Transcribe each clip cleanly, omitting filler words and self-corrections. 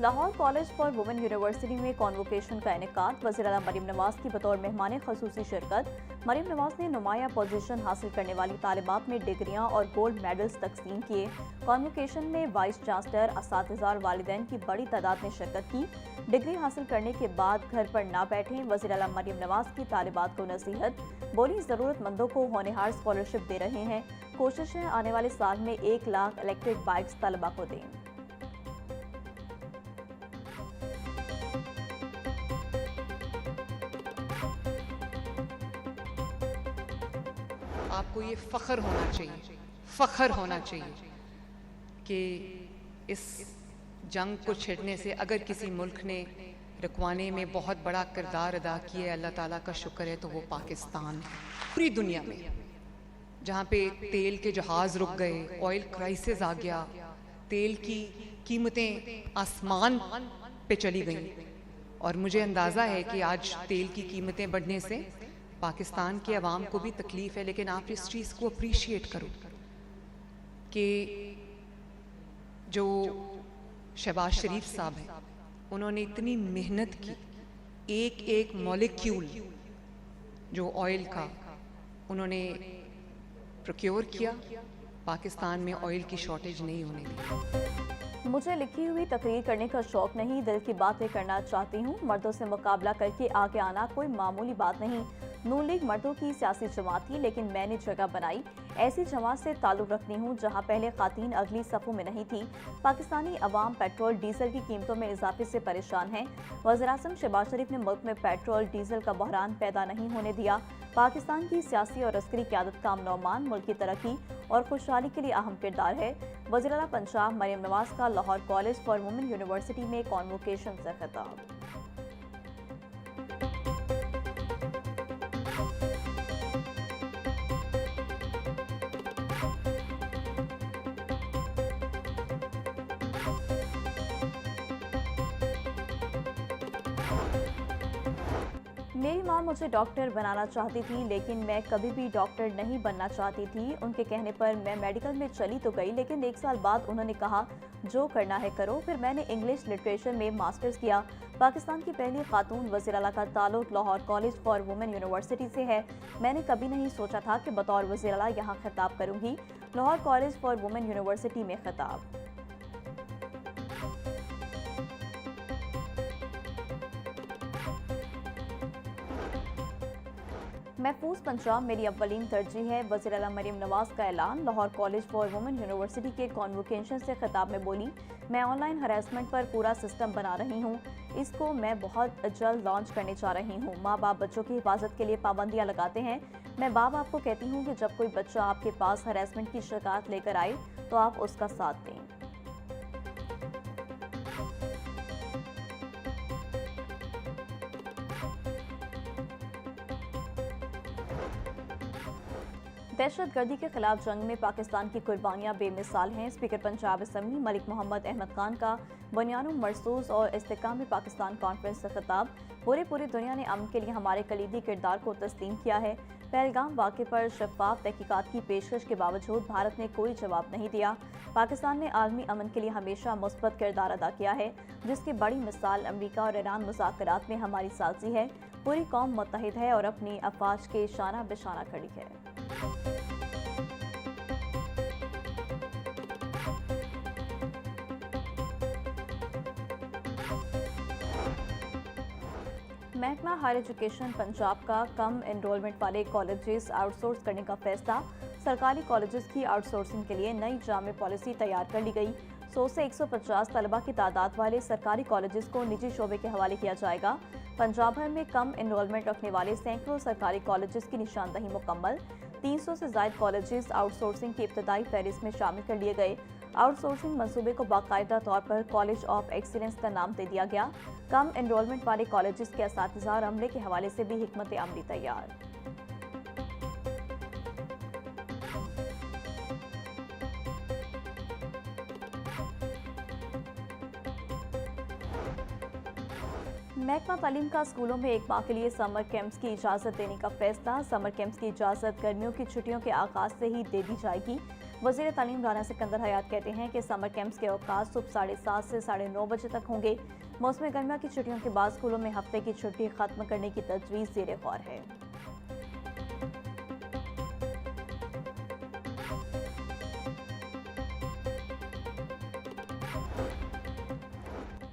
Lahore college for women university में convocation का इनेकाद। वज़ीर-ए-आज़म मरीम नवाज की बतौर मेहमान खसूसी शिरकत। मरीम नवाज ने नुमाया पोजीशन हासिल करने वाली तालिबात में डिग्रियां और गोल्ड मेडल्स तकसीम किए। कॉन्वोकेशन में वाइस चांसलर, असातिज़ा और वालिदैन की बड़ी तादाद ने शिरकत की। डिग्री हासिल करने के बाद घर पर ना बैठें, वज़ीर-ए-आज़म मरीम नवाज की तालिबात को नसीहत। बोली, ज़रूरतमंदों को होनहार स्कॉलरशिप दे रहे हैं। कोशिश है आने वाले साल में 1 लाख इलेक्ट्रिक बाइक्स तलबा को दें। आपको ये फ़ख्र होना चाहिए कि इस जंग को छिड़ने से अगर किसी मुल्क ने रुकवाने में बहुत बड़ा किरदार अदा किया है, अल्लाह ताला का शुक्र है, तो वो पाकिस्तान। पूरी दुनिया में जहाँ पे तेल के जहाज़ रुक गए, ऑयल क्राइसिस आ गया, तेल की कीमतें आसमान पे चली गईं, और मुझे अंदाज़ा है कि आज तेल की कीमतें बढ़ने से पाकिस्तान के अवाम को भी तकलीफ़ है। लेकिन आप इस चीज़ को अप्रीशिएट करो कि जो शहबाज शरीफ साहब हैं, उन्होंने इतनी मेहनत की, एक एक मॉलिक्यूल जो ऑयल का उन्होंने प्रोक्योर किया। पाकिस्तान में ऑयल की शॉर्टेज नहीं होने दी। मुझे लिखी हुई तकरीर करने का शौक नहीं, दिल की बातें करना चाहती हूँ। मर्दों से मुकाबला करके आगे आना कोई मामूली बात नहीं। नून लीग मर्दों की सियासी जमात थी, लेकिन मैंने जगह बनाई। ऐसी जमात से ताल्लुक रखती हूँ जहाँ पहले खातीन अगली सफ़ों में नहीं थी। पाकिस्तानी अवाम पेट्रोल डीजल की कीमतों में इजाफे से परेशान है। वज़ीर-ए-आज़म शहबाज शरीफ ने मुल्क में पेट्रोल डीजल का बहरान पैदा नहीं होने दिया। पाकिस्तान की सियासी और अस्करी क़यादत का अमन-ओ-अमान मुल्क की तरक्की और खुशहाली के लिए अहम किरदार है। वज़ीर-ए-आला पंजाब मरीम नवाज का Lahore college for women university में कॉन्वोकेशन से खिताब। मेरी माँ मुझे डॉक्टर बनाना चाहती थी, लेकिन मैं कभी भी डॉक्टर नहीं बनना चाहती थी। उनके कहने पर मैं मेडिकल में चली तो गई, लेकिन 1 साल बाद उन्होंने कहा जो करना है करो। फिर मैंने इंग्लिश लिटरेचर में मास्टर्स किया। पाकिस्तान की पहली खातून वज़ीर-ए-आला का ताल्लुक Lahore college for women university से है। मैंने कभी नहीं सोचा था कि बतौर वज़ीर-ए-आला यहाँ खिताब करूँगी। Lahore college for women university में खिताब। महफूज पंजाब मेरी अव्वलीन तरजीह है। वज़ीर-ए-आला मरीम नवाज का ऐलान। Lahore college for women university के कॉन्वोकेशन से खिताब में बोली, मैं ऑनलाइन हरासमेंट पर पूरा सिस्टम बना रही हूँ। इसको मैं बहुत जल्द लॉन्च करने जा रही हूँ। माँ बाप बच्चों की हिफाजत के लिए पाबंदियाँ लगाते हैं। मैं बाप आपको कहती हूँ कि जब कोई बच्चा आपके पास हरासमेंट की शिकायत लेकर आए तो आप उसका साथ दें। दहशतगर्दी के खिलाफ जंग में पाकिस्तान की कुर्बानियां बेमिसाल हैं। स्पीकर पंजाब असम्बली मलिक मोहम्मद अहमद खान का बुनियानुम मरसूस और इस्तेकाम पाकिस्तान कॉन्फ्रेंस से खिताब। पूरी दुनिया ने अमन के लिए हमारे कलीदी किरदार को तस्लीम किया है। पहलगाम वाक़े पर शफाफ तहकीकात की पेशकश के बावजूद भारत ने कोई जवाब नहीं दिया। पाकिस्तान ने आलमी अमन के लिए हमेशा मुस्बत किरदार अदा किया है, जिसकी बड़ी मिसाल अमरीका और ईरान मुज़ाकरात में हमारी सालसी है। पूरी कौम मुत्तहिद है और अपनी अफवाज के शाना बेशाना खड़ी है। महकमा हायर एजुकेशन पंजाब का कम एनरोलमेंट वाले कॉलेजेस आउटसोर्स करने का फैसला। सरकारी कॉलेजेस की आउटसोर्सिंग के लिए नई जामे पॉलिसी तैयार कर ली गई। 100 से 150 तलबा की तादाद वाले सरकारी कॉलेजेस को निजी शोबे के हवाले किया जाएगा। पंजाब भर में कम एनरोलमेंट रखने वाले सैकड़ों सरकारी कॉलेजेस की निशानदही मुकम्मल। 300 से ज़ायद कॉलेजेस आउटसोर्सिंग की इब्तदाई फहरिस्त में शामिल कर लिए गए। आउटसोर्सिंग मंसूबे को बाकायदा तौर पर कॉलेज ऑफ एक्सीलेंस का नाम दे दिया गया। कम एनरोलमेंट वाले कॉलेजेस के असातिज़ा और अमले के हवाले से भी हिकमत अमली तैयार। महकमा तालीम का स्कूलों में 1 माह के लिए समर कैंप्स की इजाज़त देने का फैसला। समर कैंप्स की इजाज़त गर्मियों की छुट्टियों के आगाज़ से ही दे दी जाएगी। वज़ीर तालीम राना सिकंदर हयात कहते हैं कि समर कैंप्स के अवकाश सुबह 7:30 से 9:30 बजे तक होंगे। मौसम गर्मा की छुट्टियों के बाद स्कूलों में हफ्ते की छुट्टी खत्म करने की तजवीज़ ज़ेर गौर है।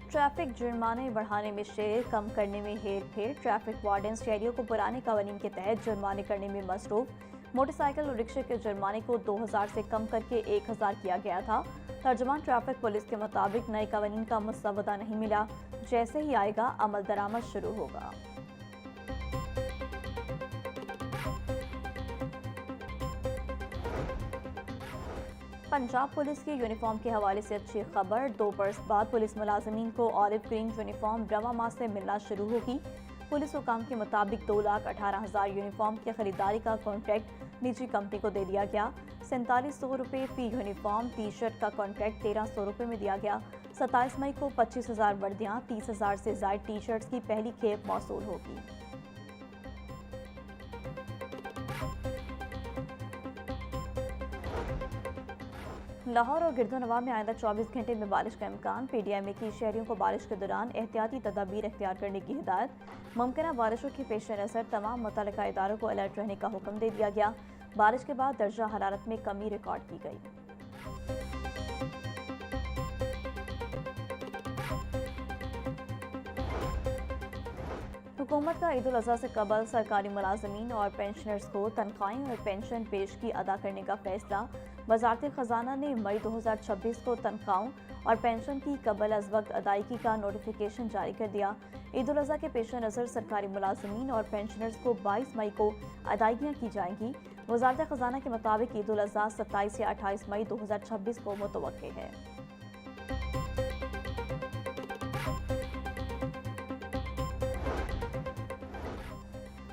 ट्रैफिक जुर्माने बढ़ाने में शेर, कम करने में हेर फेर। ट्रैफिक वार्डन शहरियों को पुराने कानून के तहत जुर्माने करने में मसरूफ। मोटरसाइकिल और रिक्शे के जुर्माने को 2000 से कम करके 1000 किया गया था। तर्जुमान ट्रैफिक पुलिस के मुताबिक नए कानून का मसवदा नहीं मिला, जैसे ही आएगा अमल दरामद शुरू होगा। पंजाब पुलिस की यूनिफॉर्म के हवाले से अच्छी खबर। 2 बरस बाद पुलिस मुलाजमीन को ऑलिव ग्रीन यूनिफॉर्म रवा माह से मिलना शुरू होगी। पुलिस हुकाम के मुताबिक 2,18,000 यूनिफॉर्म की खरीदारी का कॉन्ट्रैक्ट निजी कंपनी को दे दिया गया। 4700 रुपये फी यूनिफॉर्म। टी शर्ट का कॉन्ट्रैक्ट 1300 रुपये में दिया गया। 27 मई को 25,000 वर्दियाँ, 30,000 से ज़ायद टी शर्ट्स की पहली खेप मौसूल होगी। लाहौर और गिरदोनवा में आइंदा 24 घंटे में बारिश का इम्कान। PDMA की शहरियों को बारिश के दौरान एहतियाती तदाबीर इख्तियार करने की हिदायत। मुमकिन बारिशों के पेश नज़र तमाम मुतल्लिका इदारों को अलर्ट रहने का हुक्म दे दिया गया। बारिश के बाद दर्जा हरारत में कमी रिकॉर्ड की गई। हुकूमत का ईद उल अज़हा से कबल सरकारी मुलाजमीन और पेंशनर्स को तनख्वाहें और पेंशन पेशगी अदा करने का फैसला। वज़ारत ख़जाना ने मई 2026 को तनख्वाहों और पेंशन की कबल अज़ वक्त अदायगी का नोटिफिकेशन जारी कर दिया। ईद उल अज़हा के पेश नज़र सरकारी मुलाजमीन और पेंशनर्स को 22 मई को अदायगियाँ की जाएंगी। वज़ारत ख़जाना के मुताबिक ईद उल अज़हा 27 या 28 मई 2026 को मुतवक्के है।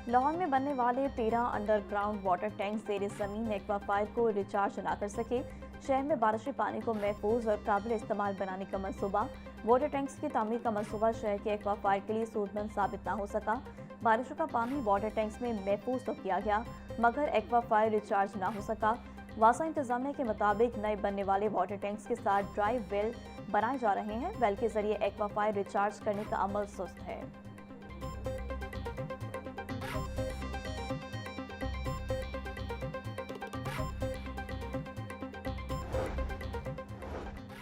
लाहौर में बनने वाले 13 अंडरग्राउंड वाटर टैंक ज़ेर ज़मीन एक्वाफायर को रिचार्ज न कर सके। शहर में बारिशी पानी को महफूज और काबिल इस्तेमाल बनाने का मनसूबा। वाटर टैंक्स की तामीर का मनसूबा शहर के एक्वाफायर के लिए सूदमंद साबित न हो सका। बारिशों का पानी वाटर टैंक्स में महफूज तो किया गया, मगर एक्वाफायर रिचार्ज न हो सका। वासा इंतजामिया के मुताबिक नए बनने वाले वाटर टैंक्स के साथ ड्राई वेल बनाए जा रहे हैं। वेल के जरिए एक्वाफायर रिचार्ज करने का अमल सुस्त है।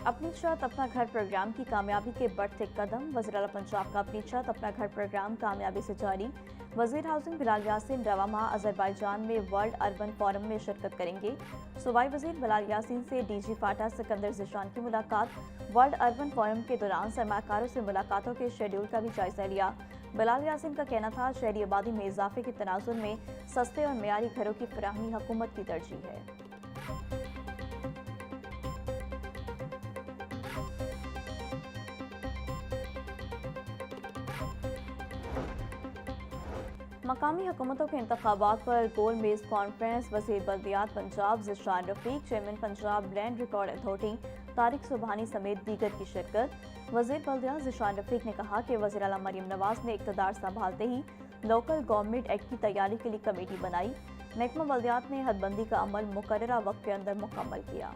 अपनी छत अपना घर प्रोग्राम की कामयाबी के बढ़ते कदम। वज़ीर आला पंजाब का अपनी छत अपना घर प्रोग्राम कामयाबी से जारी। वज़ीर हाउसिंग बिलाल यासीन रवा माह अज़रबैजान में वर्ल्ड अर्बन फोरम में शिरकत करेंगे। सूबाई वज़ीर बिलाल यासीन से DG फाटा सिकंदर ज़ीशान की मुलाकात। वर्ल्ड अर्बन फोरम के दौरान सरमाकारों से मुलाकातों के शेड्यूल का भी जायजा लिया। बिलाल यासीन का कहना था शहरी आबादी में इजाफे के तनाजुर में सस्ते और मेयारी घरों की फराहमी हुकूमत की तरजीह है। मकामी हुकूमतों के इंतखाबात पर गोल मेज कॉन्फ्रेंस। वज़ीर बल्दियात Punjab Zeeshan Rafiq, chairman Punjab land record authority Tariq Subhani समेत दीगर की शिरकत। वज़ीर बल्दियात ज़ीशान रफ़ीक ने कहा कि वज़ीर आला मरियम नवाज ने इक़्तिदार संभालते ही लोकल गवर्नमेंट एक्ट की तैयारी के लिए कमेटी बनाई। महकमा बल्दियात ने हदबंदी का अमल मुकर्ररा वक्त के अंदर मुकम्मल किया।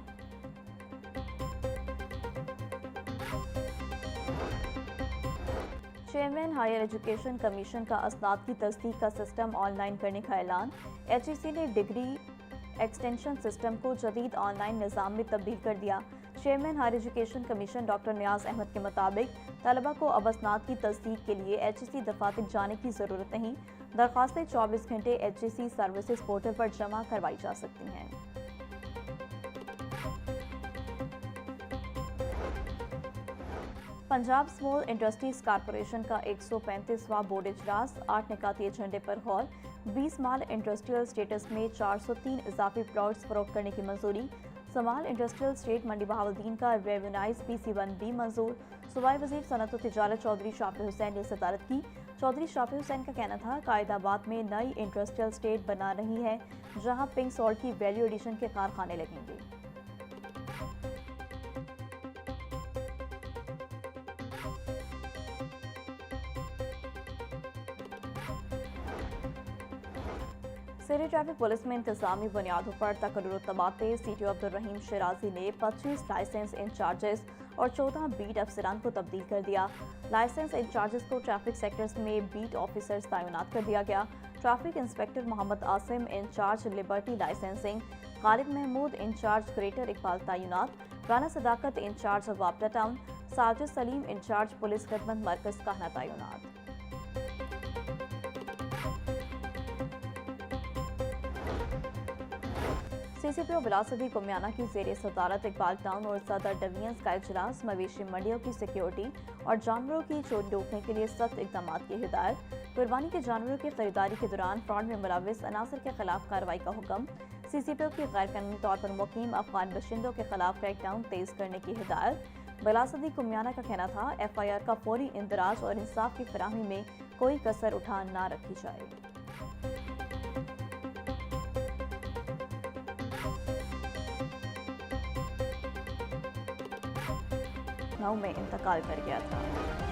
चेयरमैन हायर एजुकेशन कमीशन का असनाद की तस्दीक का सिस्टम ऑनलाइन करने का ऐलान। HEC ने डिग्री एक्सटेंशन सिस्टम को जदीद ऑनलाइन निज़ाम में तब्दील कर दिया। Chairman higher education commission doctor Niaz Ahmed के मुताबिक तलबा को अब असनाद की तस्दीक के लिए HEC दफातर जाने की ज़रूरत नहीं। दरख्वास्तें 24 घंटे HEC सर्विसेज पोर्टल पर जमा करवाई जा सकती हैं। पंजाब स्मॉल इंडस्ट्रीज कॉरपोरेशन का 135वां बोर्ड इजलास। 8 निकाती एजेंडे पर गौर। 20 माल इंडस्ट्रियल स्टेटस में 403 इजाफी प्लॉट्स फरोख्त करने की मंजूरी। समाल इंडस्ट्रियल स्टेट मंडी बहावलदीन का रेवेन्यूज PC1B मंजूर। सूबाई वज़ीर सनअत व तिजारत चौधरी शाफी हुसैन ने सदारत की। चौधरी शाफी हुसैन का कहना था कायदाबाद में नई इंडस्ट्रियल स्टेट बना रही है, जहाँ पिंक सॉल्ट की वैल्यू एडिशन के कारखाने लगेंगे। सिटी ट्रैफिक पुलिस में इंतजामी बुनियादों पर तकर्रुर तबाते सीटीओ अब्दुल रहीम शिराजी ने 25 लाइसेंस इंचार्जेस और 14 बीट अफसरान को तब्दील कर दिया। लाइसेंस इंचार्जेस को ट्रैफिक सेक्टर्स में बीट ऑफिसर्स तैनात कर दिया गया। Traffic inspector Mohammad Asim incharge Liberty licensing, Khalid Mahmood incharge Greater Iqbal तैनात, राना सदाकत इंचार्ज वापडा town, Sajid Saleem incharge police खदमत मरकज काहना तैनात। सीसीपीओ बिलासदी कुमियाना की जेर सदारत इकबाल टाउन और सदर डिवीजन्स का इजलास मवेशी मंडियों की सिक्योरिटी और जानवरों की चोरी रोकने के लिए सख्त इकदाम की हिदायत। कुर्बानी के जानवरों की खरीदारी के दौरान फ्रॉड में मुलविस अनासर के खिलाफ कार्रवाई का हुक्म। सीसीपीओ की गैर कानूनी तौर पर मुकीम अफगान बशिंदों के खिलाफ क्रैकडाउन तेज करने की हिदायत। बिलासदी कुमियाना का कहना था FIR का फौरी इंदराज और इंसाफ की फराहमी में कोई कसर उठा ना रखी जाए। में इंतकाल कर गया था।